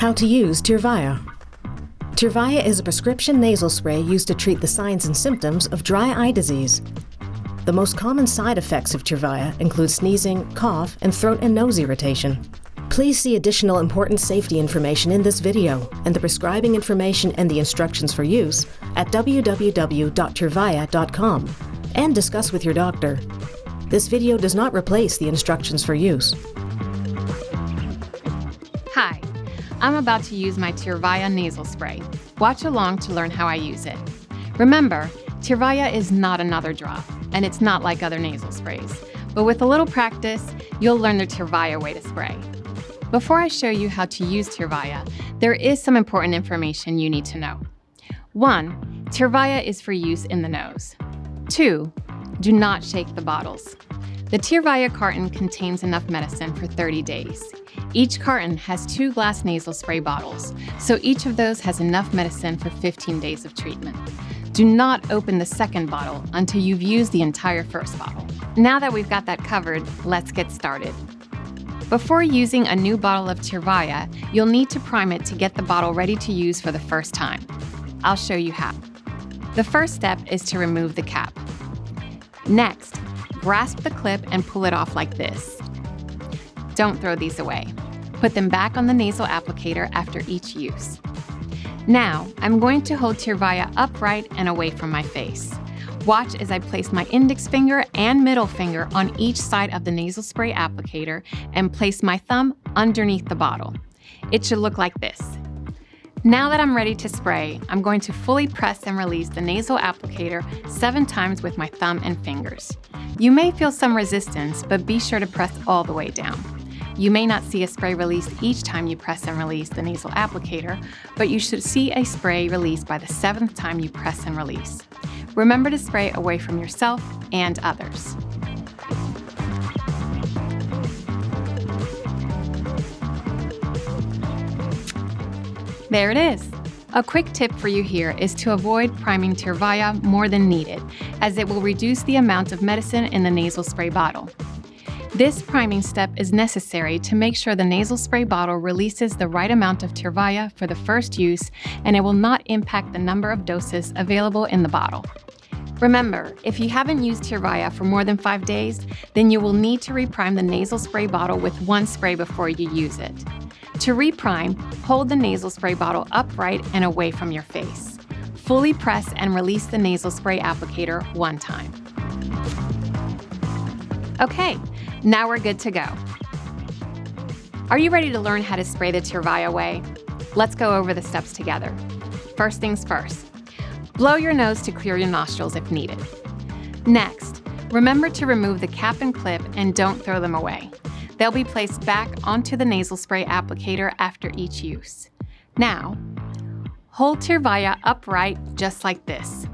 How to use Tyrvaya. Tyrvaya is a prescription nasal spray used to treat the signs and symptoms of dry eye disease. The most common side effects of Tyrvaya include sneezing, cough, and throat and nose irritation. Please see additional important safety information in this video and the prescribing information and the instructions for use at www.tyrvaya.com and discuss with your doctor. This video does not replace the instructions for use. Hi, I'm about to use my Tyrvaya nasal spray. Watch along to learn how I use it. Remember, Tyrvaya is not another drop, and it's not like other nasal sprays. But with a little practice, you'll learn the Tyrvaya way to spray. Before I show you how to use Tyrvaya, there is some important information you need to know. 1. Tyrvaya is for use in the nose. 2. Do not shake the bottles. The Tyrvaya carton contains enough medicine for 30 days. Each carton has 2 glass nasal spray bottles, so each of those has enough medicine for 15 days of treatment. Do not open the second bottle until you've used the entire first bottle. Now that we've got that covered, let's get started. Before using a new bottle of Tyrvaya, you'll need to prime it to get the bottle ready to use for the first time. I'll show you how. The first step is to remove the cap. Next, grasp the clip and pull it off like this. Don't throw these away. Put them back on the nasal applicator after each use. Now, I'm going to hold Tyrvaya upright and away from my face. Watch as I place my index finger and middle finger on each side of the nasal spray applicator and place my thumb underneath the bottle. It should look like this. Now that I'm ready to spray, I'm going to fully press and release the nasal applicator 7 times with my thumb and fingers. You may feel some resistance, but be sure to press all the way down. You may not see a spray released each time you press and release the nasal applicator, but you should see a spray released by the 7th time you press and release. Remember to spray away from yourself and others. There it is. A quick tip for you here is to avoid priming Tyrvaya more than needed, as it will reduce the amount of medicine in the nasal spray bottle. This priming step is necessary to make sure the nasal spray bottle releases the right amount of Tyrvaya for the first use, and it will not impact the number of doses available in the bottle. Remember, if you haven't used Tyrvaya for more than 5 days, then you will need to reprime the nasal spray bottle with 1 spray before you use it. To reprime, hold the nasal spray bottle upright and away from your face. Fully press and release the nasal spray applicator 1 time. Okay, now we're good to go. Are you ready to learn how to spray the Tyrvaya way? Let's go over the steps together. First things first. Blow your nose to clear your nostrils if needed. Next, remember to remove the cap and clip and don't throw them away. They'll be placed back onto the nasal spray applicator after each use. Now, hold Tyrvaya upright just like this.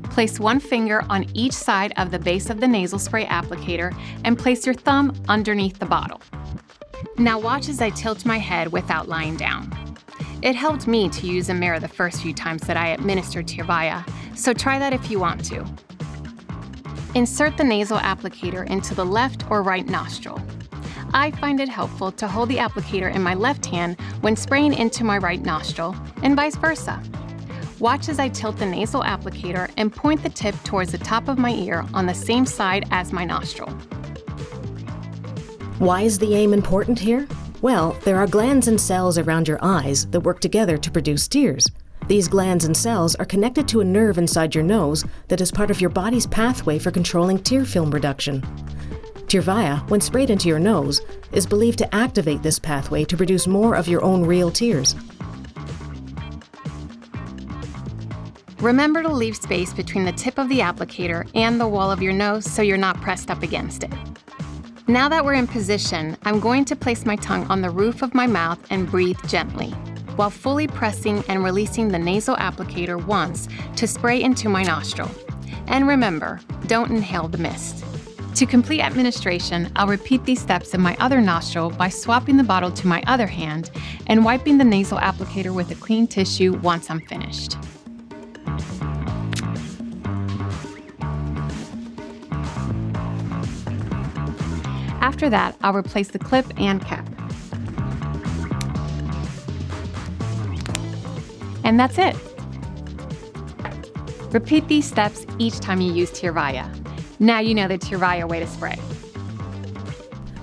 Place 1 finger on each side of the base of the nasal spray applicator and place your thumb underneath the bottle. Now watch as I tilt my head without lying down. It helped me to use a mirror the first few times that I administered Tyrvaya, so try that if you want to. Insert the nasal applicator into the left or right nostril. I find it helpful to hold the applicator in my left hand when spraying into my right nostril, and vice versa. Watch as I tilt the nasal applicator and point the tip towards the top of my ear on the same side as my nostril. Why is the aim important here? Well, there are glands and cells around your eyes that work together to produce tears. These glands and cells are connected to a nerve inside your nose that is part of your body's pathway for controlling tear film production. Tyrvaya, when sprayed into your nose, is believed to activate this pathway to produce more of your own real tears. Remember to leave space between the tip of the applicator and the wall of your nose so you're not pressed up against it. Now that we're in position, I'm going to place my tongue on the roof of my mouth and breathe gently, while fully pressing and releasing the nasal applicator once to spray into my nostril. And remember, don't inhale the mist. To complete administration, I'll repeat these steps in my other nostril by swapping the bottle to my other hand and wiping the nasal applicator with a clean tissue once I'm finished. After that, I'll replace the clip and cap. And that's it. Repeat these steps each time you use Tyrvaya. Now you know the Tyrvaya way to spray.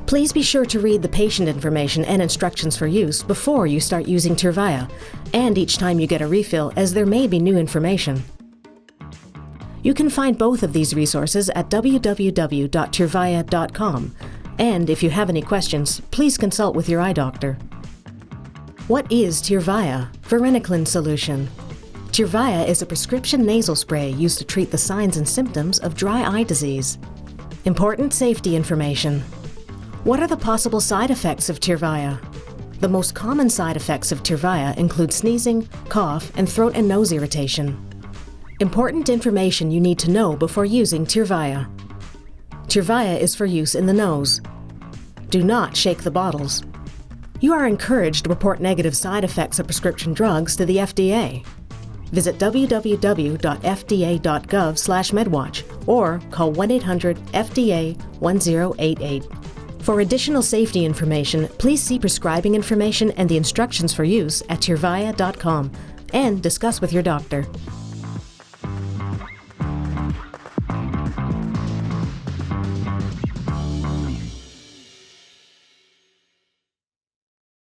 Please be sure to read the patient information and instructions for use before you start using Tyrvaya, and each time you get a refill, as there may be new information. You can find both of these resources at www.tyrvaya.com, and if you have any questions, please consult with your eye doctor. What is Tyrvaya? Varenicline solution. Tyrvaya is a prescription nasal spray used to treat the signs and symptoms of dry eye disease. Important safety information. What are the possible side effects of Tyrvaya? The most common side effects of Tyrvaya include sneezing, cough, and throat and nose irritation. Important information you need to know before using Tyrvaya. Tyrvaya is for use in the nose. Do not shake the bottles. You are encouraged to report negative side effects of prescription drugs to the FDA. Visit www.fda.gov/medwatch or call 1-800-FDA-1088. For additional safety information, please see prescribing information and the instructions for use at tyrvaya.com and discuss with your doctor.